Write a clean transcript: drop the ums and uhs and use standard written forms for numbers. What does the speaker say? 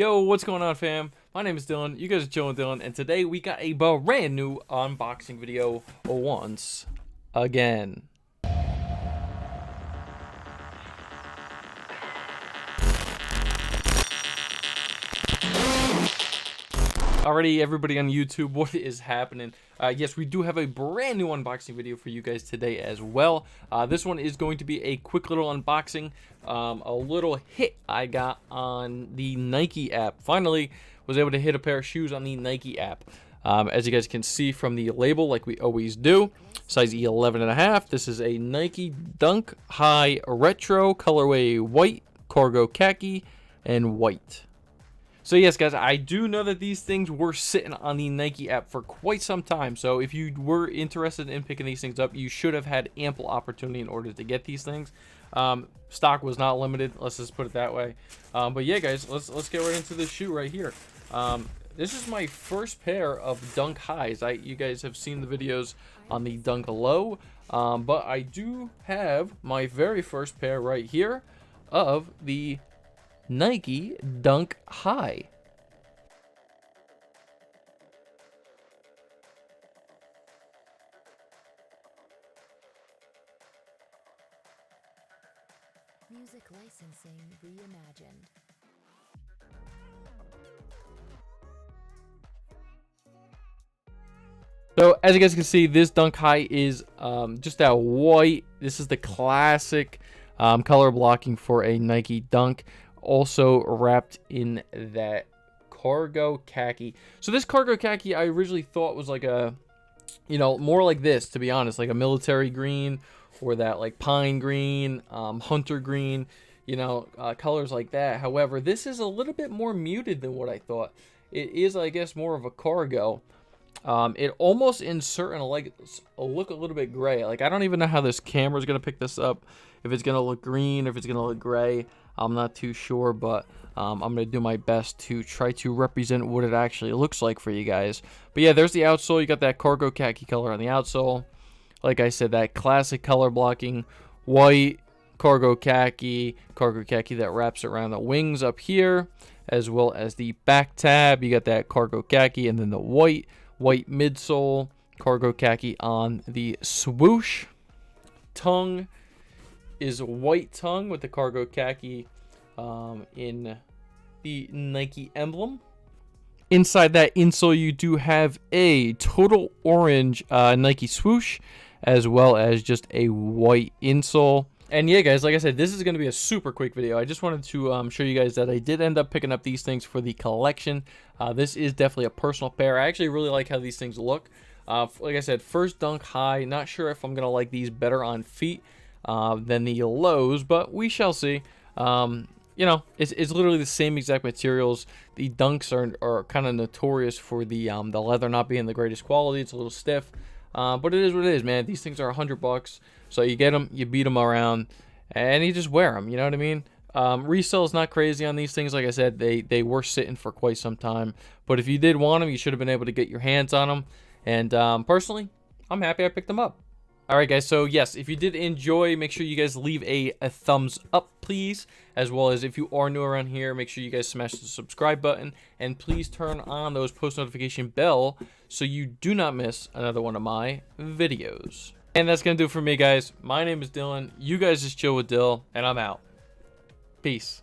Yo, what's going on, fam? My name is Dylan. You guys are chilling with Dylan, and today we got a brand new unboxing video once again. Alrighty, everybody on YouTube, what is happening? Yes, we do have a brand new unboxing video for you guys today as well. This one is going to be a quick little unboxing, a little hit I got on the Nike app. Finally, was able to hit a pair of shoes on the Nike app. As you guys can see from the label, like we always do, size 11.5. This is a Nike Dunk High Retro, colorway white, cargo khaki, and white. So yes, guys, I do know that these things were sitting on the Nike app for quite some time. So if you were interested in picking these things up, you should have had ample opportunity in order to get these things. Stock was not limited. Let's just put it that way. But yeah, guys, let's get right into this shoe right here. This is my first pair of Dunk Highs. You guys have seen the videos on the Dunk Low, but I do have my very first pair right here of the Nike Dunk High. Music licensing reimagined. So as you guys can see, this Dunk High is just that white. This is the classic color blocking for a Nike Dunk. Also wrapped in that cargo khaki. So this cargo khaki I originally thought was like a, more like this, to be honest, like a military green or that like pine green, hunter green, colors like that. However, this is a little bit more muted than what I thought. It is, I guess, more of a cargo. It almost in certain like look a little bit gray. Like I don't even know how this camera is gonna pick this up. If it's gonna look green, if it's gonna look gray, I'm not too sure. But I'm gonna do my best to try to represent what it actually looks like for you guys. But yeah, there's the outsole. You got that cargo khaki color on the outsole. Like I said, that classic color blocking white cargo khaki that wraps around the wings up here, as well as the back tab. You got that cargo khaki, and then the white midsole, cargo khaki on the swoosh. Tongue is white tongue with the cargo khaki in the Nike emblem. Inside that insole, you do have a total orange Nike swoosh, as well as just a white insole. And yeah, guys, like I said, this is going to be a super quick video. I just wanted to show you guys that I did end up picking up these things for the collection. This is definitely a personal pair. I actually really like how these things look. Like I said, first Dunk High. Not sure if I'm going to like these better on feet than the lows, but we shall see. It's literally the same exact materials. The Dunks are kind of notorious for the leather not being the greatest quality. It's a little stiff. But it is what it is, man. These things are $100, so you get them, you beat them around, and you just wear them. You know what I mean? Resale is not crazy on these things. Like I said, they were sitting for quite some time. But if you did want them, you should have been able to get your hands on them. And personally, I'm happy I picked them up. All right, guys. So yes, if you did enjoy, make sure you guys leave a thumbs up, please. As well as if you are new around here, make sure you guys smash the subscribe button, and please turn on those post notification bell so you do not miss another one of my videos. And that's gonna do it for me, guys. My name is Dylan. You guys just chill with Dill, and I'm out. Peace.